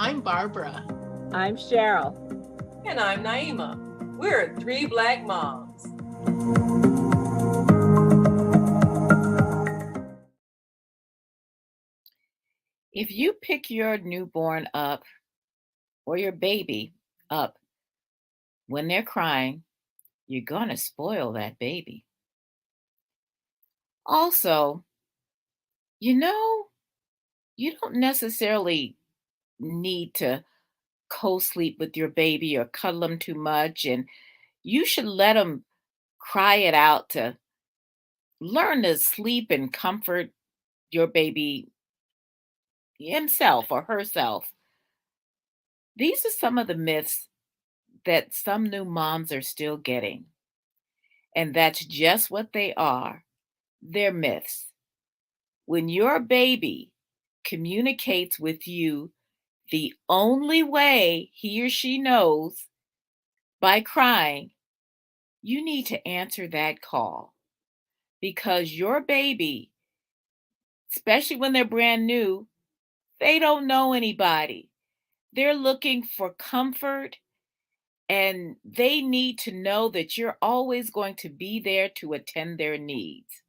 I'm Barbara. I'm Cheryl. And I'm Naima. We're three Black moms. If you pick your newborn up or your baby up when they're crying, you're going to spoil that baby. Also, you don't necessarily need to co-sleep with your baby or cuddle them too much, and you should let them cry it out to learn to sleep and comfort your baby himself or herself. These are some of the myths that some new moms are still getting. And that's just what they are. They're myths. When your baby communicates with you the only way he or she knows, by crying, you need to answer that call. Because your baby, especially when they're brand new, they don't know anybody. They're looking for comfort, and they need to know that you're always going to be there to attend their needs.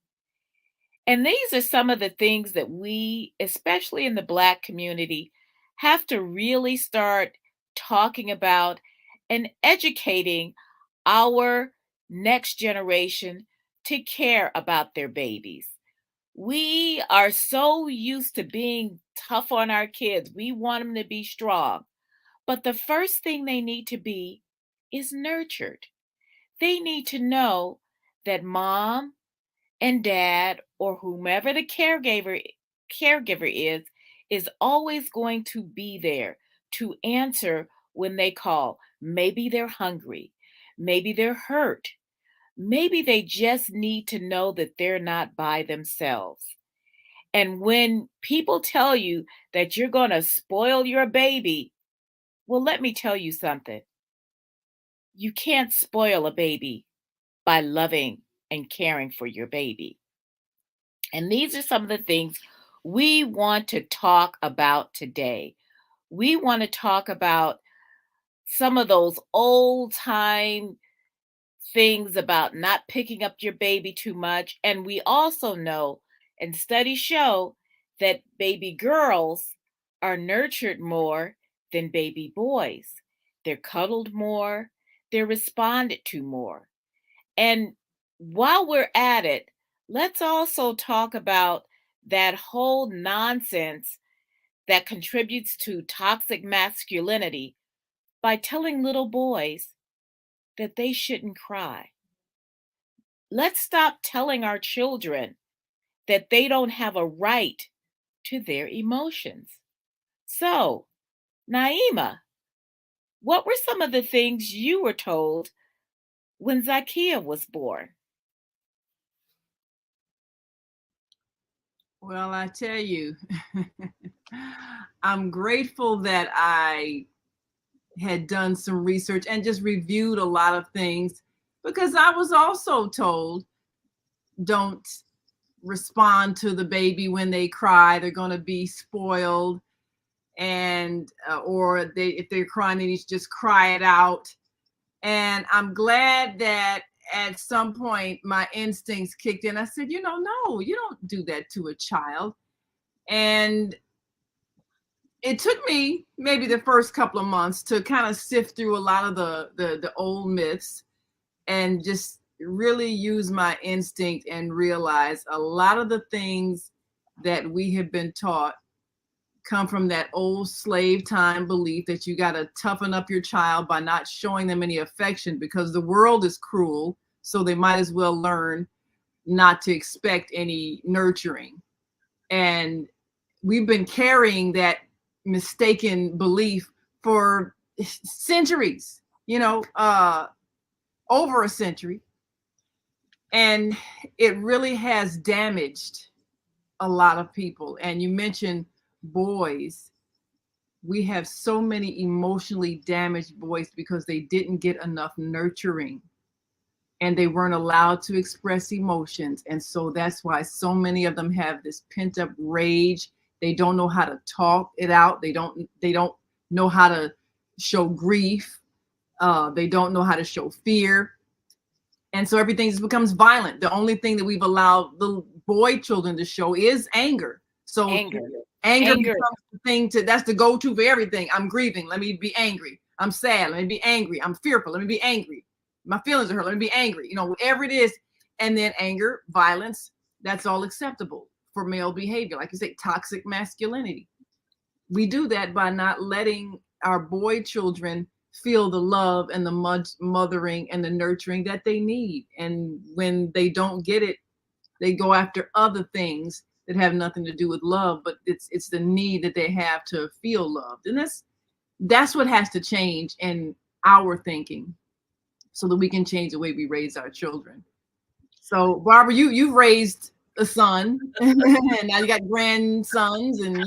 And these are some of the things that we, especially in the Black community, have to really start talking about and educating our next generation to care about their babies. We are so used to being tough on our kids. We want them to be strong. But the first thing they need to be is nurtured. They need to know that mom and dad or whomever the caregiver is always going to be there to answer when they call. Maybe they're hungry. Maybe they're hurt. Maybe they just need to know that they're not by themselves. And when people tell you that you're going to spoil your baby, well, let me tell you something. You can't spoil a baby by loving and caring for your baby. And these are some of the things we want to talk about today. We want to talk about some of those old time things about not picking up your baby too much. And we also know, and studies show, that baby girls are nurtured more than baby boys. They're cuddled more, they're responded to more. And while we're at it, let's also talk about that whole nonsense that contributes to toxic masculinity by telling little boys that they shouldn't cry. Let's stop telling our children that they don't have a right to their emotions. So, Naima, what were some of the things you were told when Zakiya was born? Well, I tell you, I'm grateful that I had done some research and just reviewed a lot of things, because I was also told, don't respond to the baby when they cry. They're going to be spoiled. And or if they're crying, they need to just cry it out. And I'm glad that at some point my instincts kicked in. I said, no, you don't do that to a child. And it took me maybe the first couple of months to kind of sift through a lot of the old myths and just really use my instinct and realize a lot of the things that we have been taught come from that old slave time belief that you got to toughen up your child by not showing them any affection, because the world is cruel, so they might as well learn not to expect any nurturing. And we've been carrying that mistaken belief for centuries, over a century. And it really has damaged a lot of people. And you mentioned boys. We have so many emotionally damaged boys because they didn't get enough nurturing and they weren't allowed to express emotions. And so that's why so many of them have this pent up rage. They don't know how to talk it out. They don't know how to show grief. They don't know how to show fear. And so everything just becomes violent. The only thing that we've allowed the boy children to show is anger. So Anger. anger becomes the thing that's the go-to for everything. I'm grieving. Let me be angry. I'm sad. Let me be angry. I'm fearful. Let me be angry. My feelings are hurt. Let me be angry. Whatever it is. And then anger, violence, that's all acceptable for male behavior. Like you say, toxic masculinity. We do that by not letting our boy children feel the love and the mothering and the nurturing that they need. And when they don't get it, they go after other things that have nothing to do with love, but it's the need that they have to feel loved. And that's what has to change in our thinking so that we can change the way we raise our children. So Barbara, you've raised a son and now you got grandsons and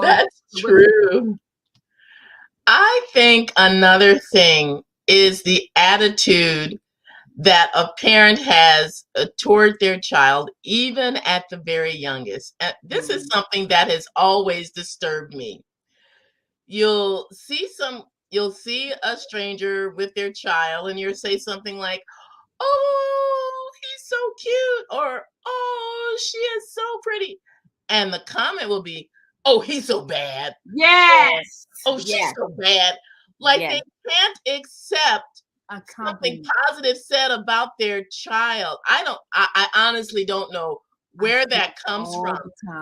That's true. I think another thing is the attitude that a parent has toward their child, even at the very youngest. And this is something that has always disturbed me. You'll see a stranger with their child and you'll say something like, "Oh, he's so cute," or "Oh, she is so pretty." And the comment will be, "Oh, he's so bad." Yes. "Oh, she's so bad." Like they can't accept something positive said about their child. I honestly don't know where that comes from.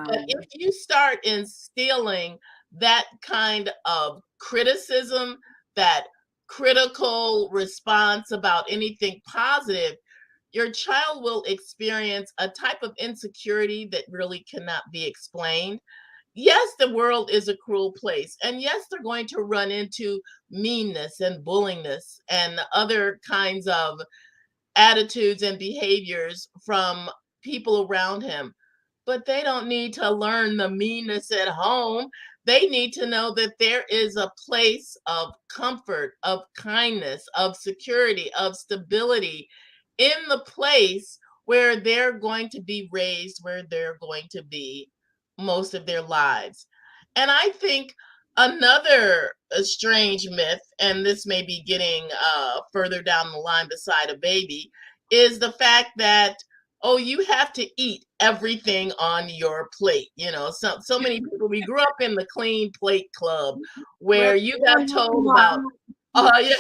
But if you start instilling that kind of criticism, that critical response about anything positive, your child will experience a type of insecurity that really cannot be explained. Yes, the world is a cruel place. And yes, they're going to run into meanness and bullingness and other kinds of attitudes and behaviors from people around him. But they don't need to learn the meanness at home. They need to know that there is a place of comfort, of kindness, of security, of stability in the place where they're going to be raised, where they're going to be most of their lives. And I think another strange myth, and this may be getting further down the line beside a baby, is the fact that, oh, you have to eat everything on your plate. So many people, we grew up in the clean plate club where you got told about all the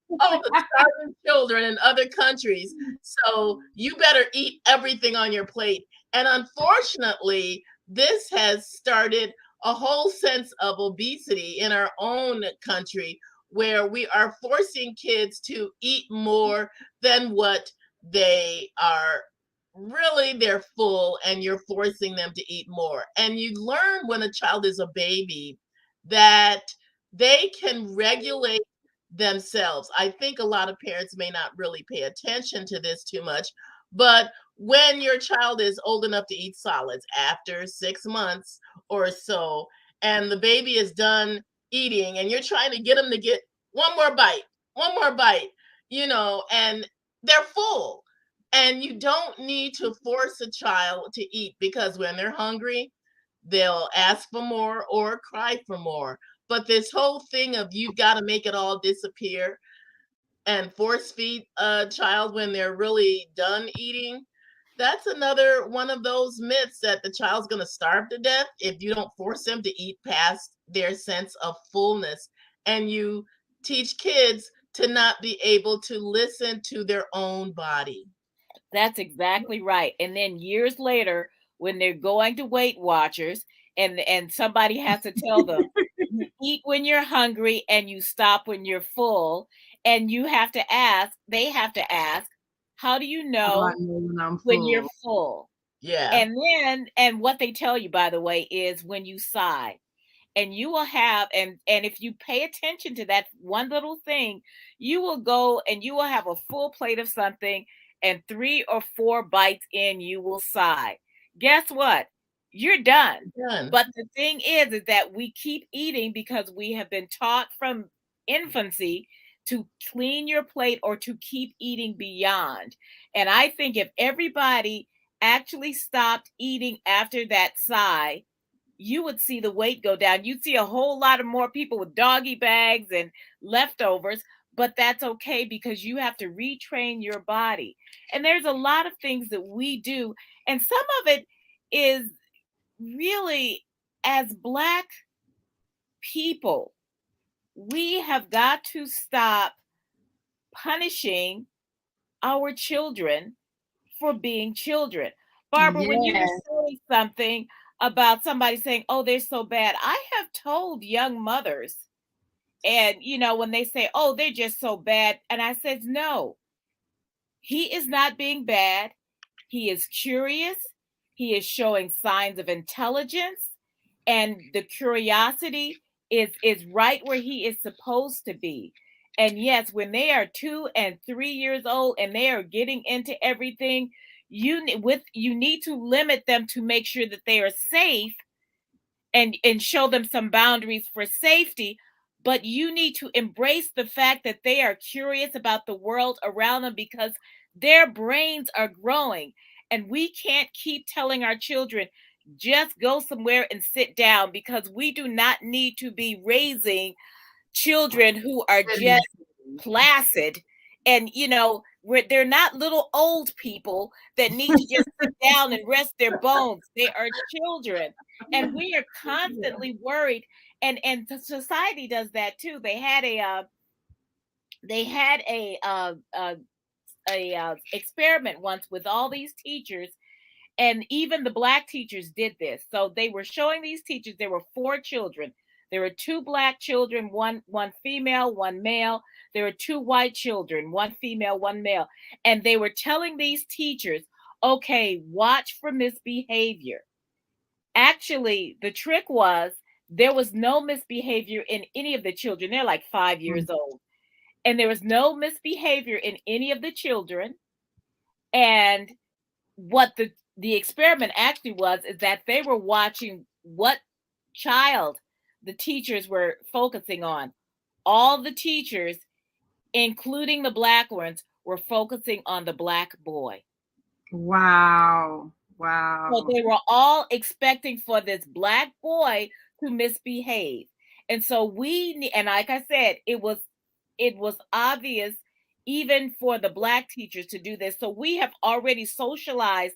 starving children in other countries. So you better eat everything on your plate. And unfortunately, this has started a whole sense of obesity in our own country where we are forcing kids to eat more than what they are really. They're full and you're forcing them to eat more. And you learn when a child is a baby that they can regulate themselves. I think a lot of parents may not really pay attention to this too much, but when your child is old enough to eat solids after 6 months or so, and the baby is done eating and you're trying to get them to get one more bite, and they're full. And you don't need to force a child to eat, because when they're hungry, they'll ask for more or cry for more. But this whole thing of you've got to make it all disappear and force feed a child when they're really done eating, that's another one of those myths that the child's going to starve to death if you don't force them to eat past their sense of fullness. And you teach kids to not be able to listen to their own body. That's exactly right. And then years later, when they're going to Weight Watchers and somebody has to tell them, you eat when you're hungry and you stop when you're full. And they have to ask, how do you know when you're full? Yeah. And what they tell you, by the way, is when you sigh. And you will have, and if you pay attention to that one little thing, you will go and you will have a full plate of something, and 3 or 4 bites in, you will sigh. Guess what? You're done. But the thing is that we keep eating because we have been taught from infancy to clean your plate or to keep eating beyond. And I think if everybody actually stopped eating after that sigh, you would see the weight go down. You'd see a whole lot of more people with doggy bags and leftovers, but that's okay because you have to retrain your body. And there's a lot of things that we do, and some of it is really, as Black people, we have got to stop punishing our children for being children. Barbara, when you were saying something about somebody saying, oh, they're so bad, I have told young mothers, and when they say, oh, they're just so bad, and I said, no, he is not being bad. He is curious. He is showing signs of intelligence, and the curiosity is right where he is supposed to be. And yes, when they are 2 and 3 years old and they are getting into everything, you need to limit them to make sure that they are safe and show them some boundaries for safety. But you need to embrace the fact that they are curious about the world around them because their brains are growing. And we can't keep telling our children, just go somewhere and sit down, because we do not need to be raising children who are just placid and they're not little old people that need to just sit down and rest their bones. They are children, and we are constantly worried, and the society does that too. They had a experiment once with all these teachers, and even the Black teachers did this. So they were showing these teachers, there were 4 children. There were 2 Black children, one female, one male. There were 2 white children, one female, one male. And they were telling these teachers, okay, watch for misbehavior. Actually, the trick was there was no misbehavior in any of the children. They're like 5 years old. And there was no misbehavior in any of the children. And what the experiment actually was is that they were watching what child the teachers were focusing on. All the teachers, including the Black ones, were focusing on the Black boy. Wow. So they were all expecting for this Black boy to misbehave. And so and like I said, it was obvious even for the Black teachers to do this. So we have already socialized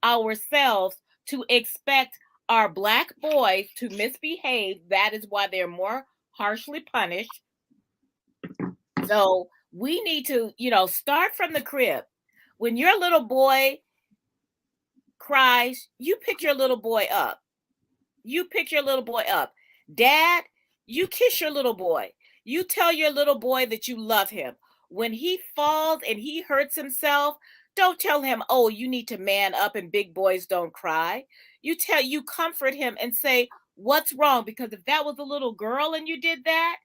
ourselves to expect our Black boys to misbehave. That is why they're more harshly punished. So we need to, start from the crib. When your little boy cries, you pick your little boy up. Dad, you kiss your little boy. You tell your little boy that you love him. When he falls and he hurts himself, don't tell him, oh, you need to man up and big boys don't cry. You comfort him and say, what's wrong? Because if that was a little girl and you did that,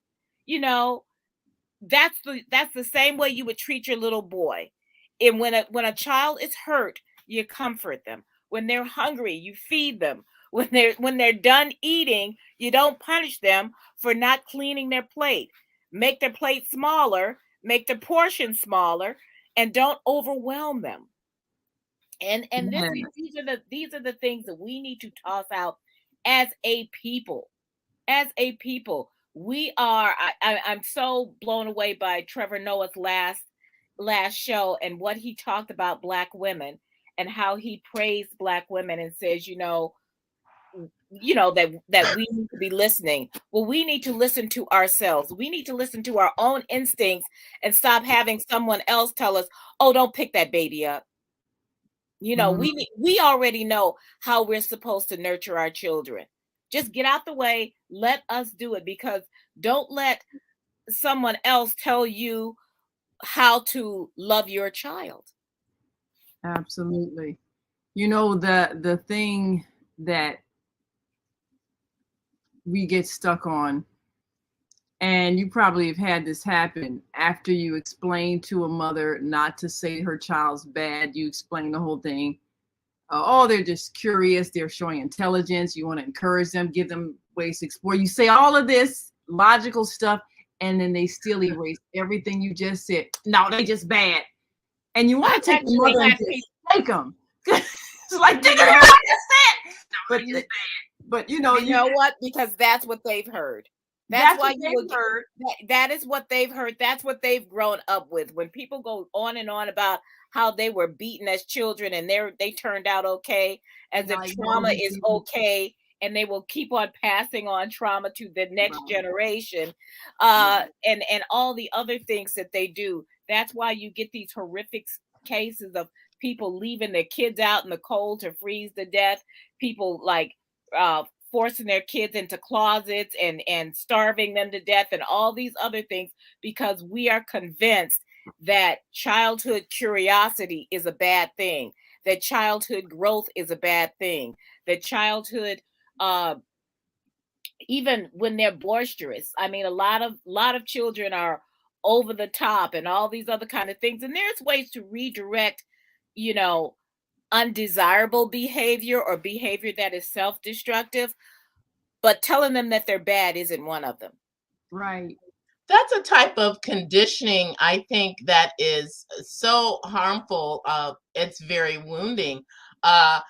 that's the same way you would treat your little boy. And when a child is hurt, you comfort them. When they're hungry, you feed them. When they're done eating, you don't punish them for not cleaning their plate. Make their plate smaller, make the portion smaller, and don't overwhelm them. And these are the things that we need to toss out as a people. As a people, we are. I'm so blown away by Trevor Noah's last show and what he talked about Black women and how he praised Black women and says, that we need to be listening. Well, we need to listen to ourselves. We need to listen to our own instincts and stop having someone else tell us, oh, don't pick that baby up. We already know how we're supposed to nurture our children. Just get out the way. Let us do it, because don't let someone else tell you how to love your child. Absolutely. The thing that we get stuck on, and you probably have had this happen after you explain to a mother not to say her child's bad. You explain the whole thing. They're just curious. They're showing intelligence. You want to encourage them, give them ways to explore. You say all of this logical stuff, and then they still erase everything you just said. No, they just bad. And you want to take the mother and just take them. It's like, dig it out. But But You know what? Because that's what they've heard. That's why you would heard. That is what they've heard. That's what they've grown up with. When people go on and on about how they were beaten as children and they turned out okay, as if trauma is okay, and they will keep on passing on trauma to the next generation, and all the other things that they do. That's why you get these horrific cases of people leaving their kids out in the cold to freeze to death. People like forcing their kids into closets and starving them to death and all these other things, because we are convinced that childhood curiosity is a bad thing, that childhood growth is a bad thing, that childhood, even when they're boisterous, I mean, a lot of children are over the top and all these other kind of things, and there's ways to redirect, undesirable behavior or behavior that is self-destructive, but telling them that they're bad isn't one of them. Right. That's a type of conditioning, I think, that is so harmful. It's very wounding. I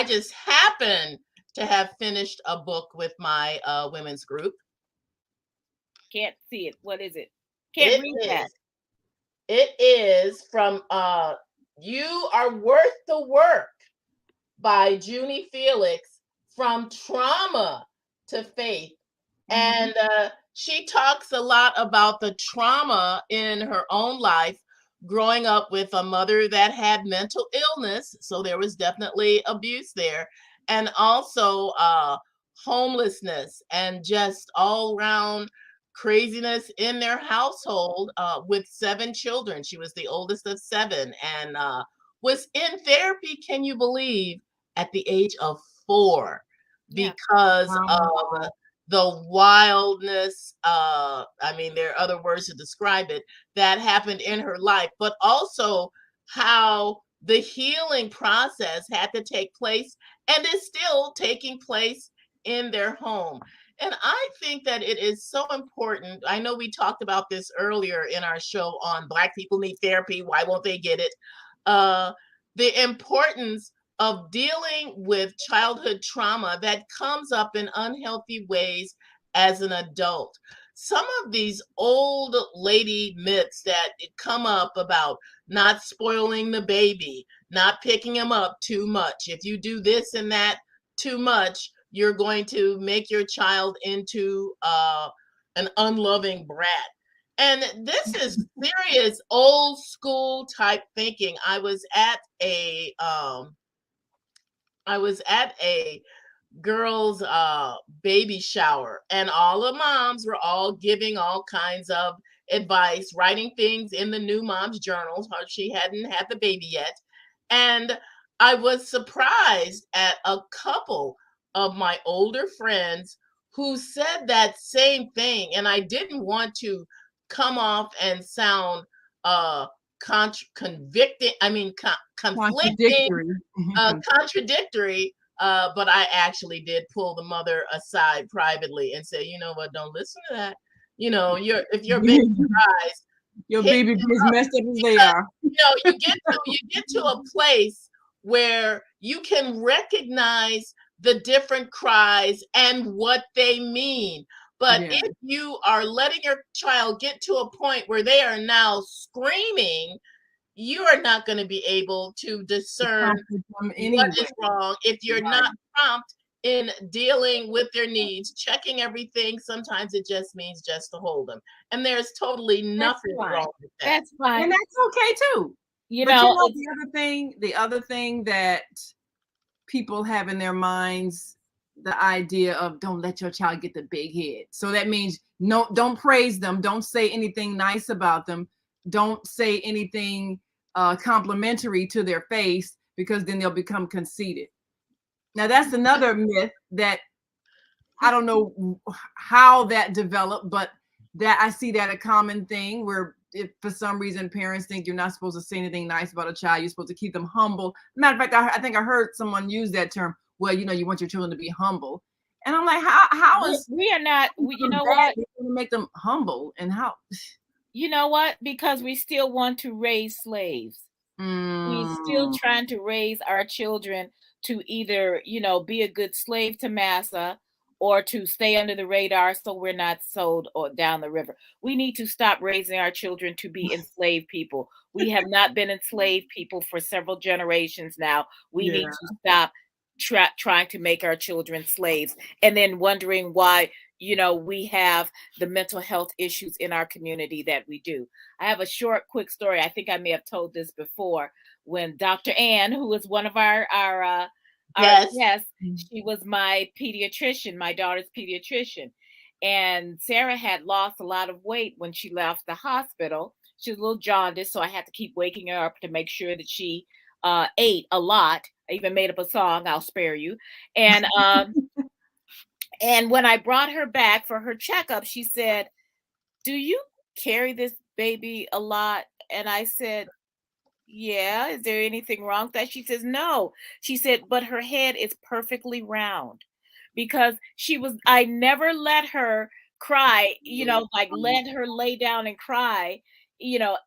just happen to have finished a book with my women's group. Can't see it. What is it? Can't read that. It is from You Are Worth the Work by Junie Felix, From Trauma to Faith. And she talks a lot about the trauma in her own life, growing up with a mother that had mental illness. So there was definitely abuse there. And also homelessness and just all around craziness in their household with 7 children. She was the oldest of 7 and was in therapy, can you believe, at the age of 4 because of the wildness. I mean, there are other words to describe it that happened in her life, but also how the healing process had to take place and is still taking place in their home. And I think that it is so important. I know we talked about this earlier in our show on Black people need therapy. Why won't they get it? The importance of dealing with childhood trauma that comes up in unhealthy ways as an adult. Some of these old lady myths that come up about not spoiling the baby, not picking him up too much. If you do this and that too much, you're going to make your child into an unloving brat. And this is serious old school type thinking. I was at a girls baby shower, and all the moms were all giving all kinds of advice, writing things in the new mom's journals. She hadn't had the baby yet. And I was surprised at a couple of my older friends who said that same thing. And I didn't want to come off and sound contradictory, but I actually did pull the mother aside privately and say, you know what, don't listen to that. If your baby cries, your baby is messed up as they are. You get to a place where you can recognize the different cries and what they mean. But if you are letting your child get to a point where they are now screaming, you are not going to be able to discern what is wrong if you're not prompt in dealing with their needs, checking everything. Sometimes it just means just to hold them. And there's totally nothing wrong with that. That's fine. And that's okay too. The other thing that people have in their minds, the idea of don't let your child get the big head. So that means no, don't praise them. Don't say anything nice about them. Don't say anything complimentary to their face, because then they'll become conceited. Now that's another myth that I don't know how that developed, but that I see that a common thing where if for some reason parents think you're not supposed to say anything nice about a child, you're supposed to keep them humble. Matter of fact, I think I heard someone use that term. Well, you want your children to be humble. And I'm like, how is we are not, you know what? Make them humble, and how? You know what? Because we still want to raise slaves. We're still trying to raise our children to either, be a good slave to massa or to stay under the radar so we're not sold or down the river. We need to stop raising our children to be enslaved people. We have not been enslaved people for several generations now. We need to stop trying to make our children slaves and then wondering why we have the mental health issues in our community that we do. I have a short quick story. I think I may have told this before. When Dr. Ann, who was one of our guests, she was my pediatrician, my daughter's pediatrician, and Sarah had lost a lot of weight when she left the hospital. She was a little jaundiced, so I had to keep waking her up to make sure that she ate a lot. I even made up a song, I'll spare you. And and when I brought her back for her checkup, she said, "Do you carry this baby a lot?" And I said, "Yeah, is there anything wrong with that?" She says, "No." She said, "But her head is perfectly round." Because I never let her cry, like let her lay down and cry,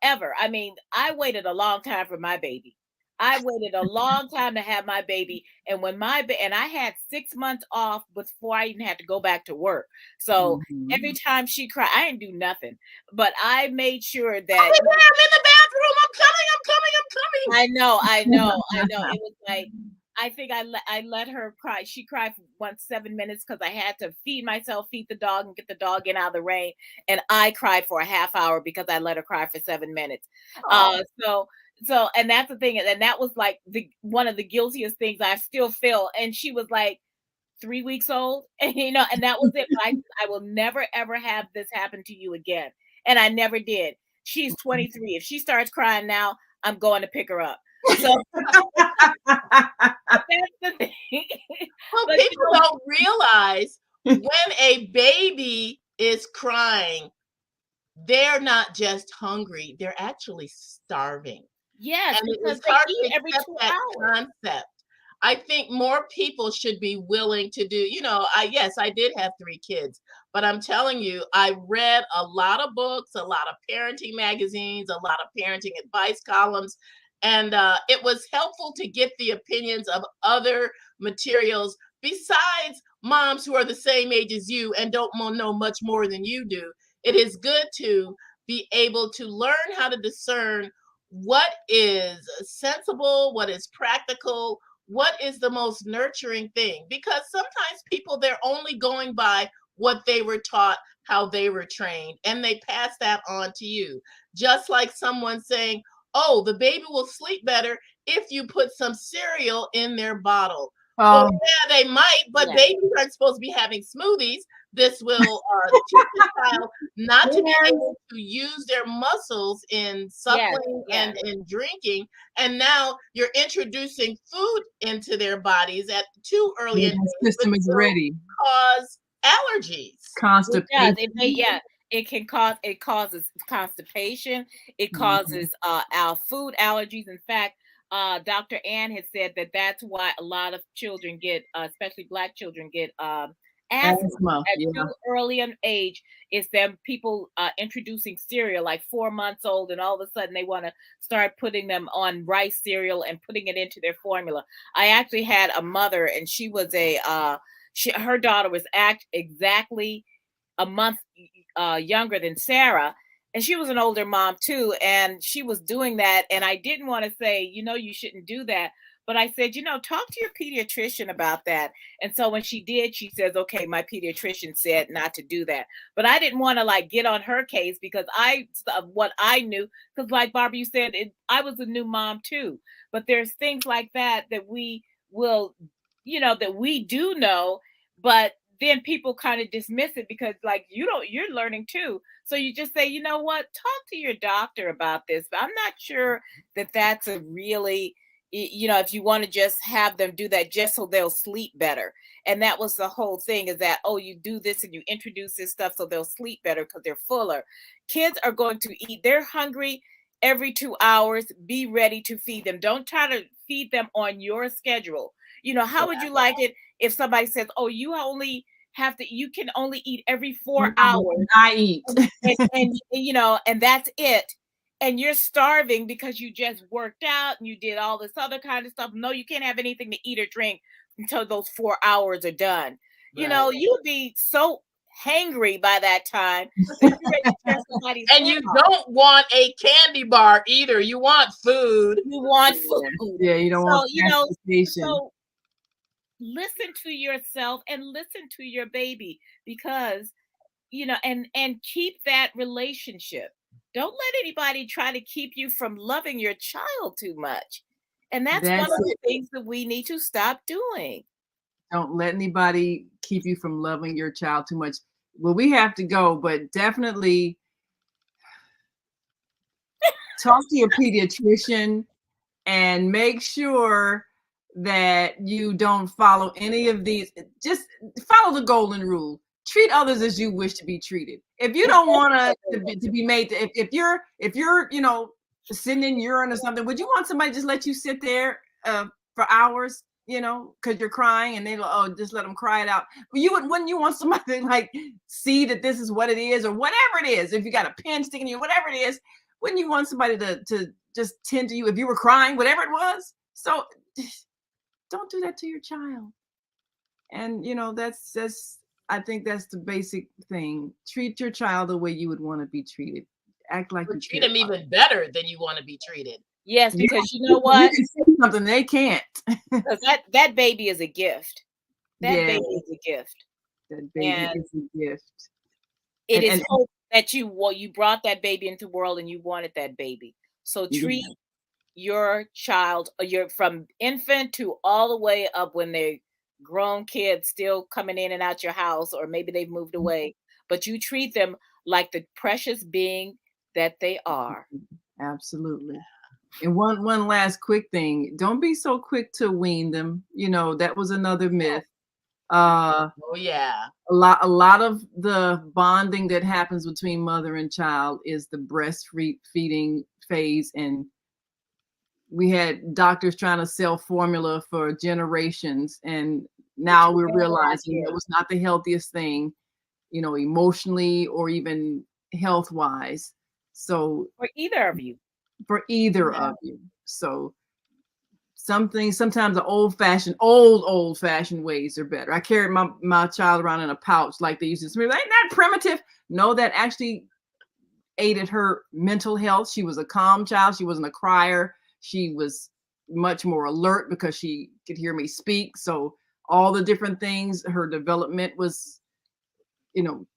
ever. I mean, I waited a long time for my baby. I waited a long time to have my baby. And when and I had 6 months off before I even had to go back to work. So every time she cried, I didn't do nothing, but I made sure that I'm in the bathroom. I'm coming. I know. It was like, I think I let her cry. She cried for 7 minutes because I had to feed myself, feed the dog, and get the dog in out of the rain. And I cried for a half hour because I let her cry for 7 minutes. So, and that's the thing. And that was like one of the guiltiest things I still feel. And she was like 3 weeks old, and and that was it. I will never, ever have this happen to you again. And I never did. She's 23. If she starts crying now, I'm going to pick her up. So that's the thing. Well, people don't realize when a baby is crying, they're not just hungry, they're actually starving. Yes, and because it's they hard eat to every accept 2 that hours. concept. I think more people should be willing to do, I did have 3 kids, but I'm telling you, I read a lot of books, a lot of parenting magazines, a lot of parenting advice columns, and it was helpful to get the opinions of other materials besides moms who are the same age as you and don't know much more than you do. It is good to be able to learn how to discern what is sensible, what is practical, what is the most nurturing thing, because sometimes people, they're only going by what they were taught, how they were trained, and they pass that on to you. Just like someone saying, "Oh, the baby will sleep better if you put some cereal in their bottle." Well, yeah, they might, but babies aren't supposed to be having smoothies. This will teach the child not to be able to use their muscles in suckling and in drinking. And now you're introducing food into their bodies at too early an age, system is ready. Cause allergies. Constipation. It causes constipation. It causes our food allergies. In fact, Dr. Ann has said that that's why a lot of children get, especially Black children, get asthma at too early an age. Is them people introducing cereal like 4 months old, and all of a sudden they want to start putting them on rice cereal and putting it into their formula. I actually had a mother, and she was her daughter was exactly a month younger than Sarah. And she was an older mom too. And she was doing that. And I didn't want to say, you shouldn't do that. But I said, talk to your pediatrician about that. And so when she did, she says, okay, my pediatrician said not to do that. But I didn't want to get on her case because what I knew, because like Barbara, you said, I was a new mom too. But there's things like that we will, that we do know, but then people kind of dismiss it because you're learning too. So you just say, you know what, talk to your doctor about this. But I'm not sure that that's a really, if you want to just have them do that just so they'll sleep better. And that was the whole thing, is that, you do this and you introduce this stuff so they'll sleep better because they're fuller. Kids are going to eat. They're hungry every 2 hours. Be ready to feed them. Don't try to feed them on your schedule. How would you like it if somebody says, "Oh, you can only eat every 4 hours." I eat. and that's it. and you're starving because you just worked out and you did all this other kind of stuff. No, you can't have anything to eat or drink until those 4 hours are done. You know, you would be so hangry by that time that you're ready to tear somebody's And head you off. don't want a candy bar either. You want food. You want food. Yeah, you don't So, want you know, transportation. so listen to yourself and listen to your baby, because, you know, and keep that relationship. Don't let anybody try to keep you from loving your child too much. And that's one of the things that we need to stop doing. Don't let anybody keep you from loving your child too much. Well, we have to go, but definitely talk to your pediatrician and make sure that you don't follow any of these. Just follow the golden rule. Treat others as you wish to be treated. If you don't want to be made, if you're you know, sitting in urine or something, would you want somebody to just let you sit there for hours? You know, because you're crying, and they go, oh, just let them cry it out. But wouldn't you want somebody to like see that this is what it is, or whatever it is? If you got a pen sticking in you, whatever it is, wouldn't you want somebody to just tend to you if you were crying, whatever it was? So don't do that to your child. And you know, that's I think that's the basic thing. Treat your child the way you would want to be treated. Act like you treat them even better than you want to be treated. Yes, because you know what? You can say something they can't. Because that baby is a gift. That baby is a gift. That baby is a gift. It is hope that you brought that baby into the world and you wanted that baby. So treat your child, from infant to all the way up when they're grown kids still coming in and out your house, or maybe they've moved away, but you treat them like the precious being that they are. Absolutely. And one last quick thing, don't be so quick to wean them. You know, that was another myth. Oh yeah. A lot of the bonding that happens between mother and child is the breastfeeding phase, and we had doctors trying to sell formula for generations, and now we're realizing it was not the healthiest thing, you know, emotionally or even health wise. So for either of you. So sometimes the old fashioned ways are better. I carried my child around in a pouch like they used to say, ain't that primitive? No, that actually aided her mental health. She was a calm child. She wasn't a crier. She was much more alert because she could hear me speak. So all the different things, her development was, you know,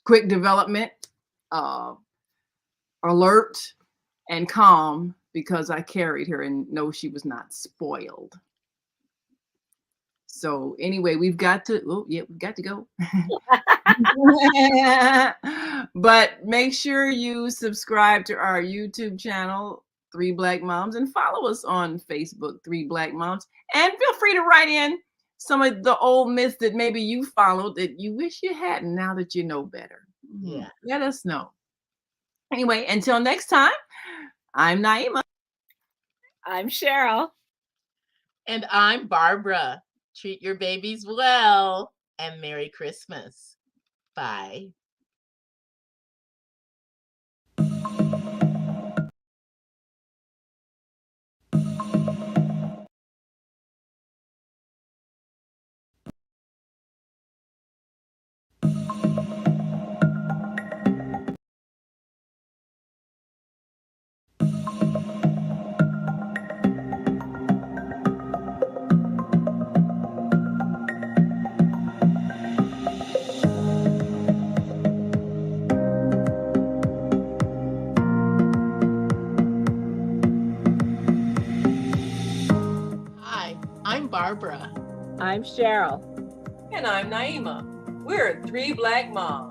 quick development, alert and calm, because I carried her and know she was not spoiled. So anyway, we've got to go. But make sure you subscribe to our YouTube channel, 3 Black Moms, and follow us on Facebook, 3 Black Moms. And feel free to write in some of the old myths that maybe you followed that you wish you hadn't now that you know better. Yeah. Let us know. Anyway, until next time, I'm Naima. I'm Cheryl. And I'm Barbara. Treat your babies well, and Merry Christmas. Bye. I'm Barbara. I'm Cheryl. And I'm Naima. We're 3 Black Moms.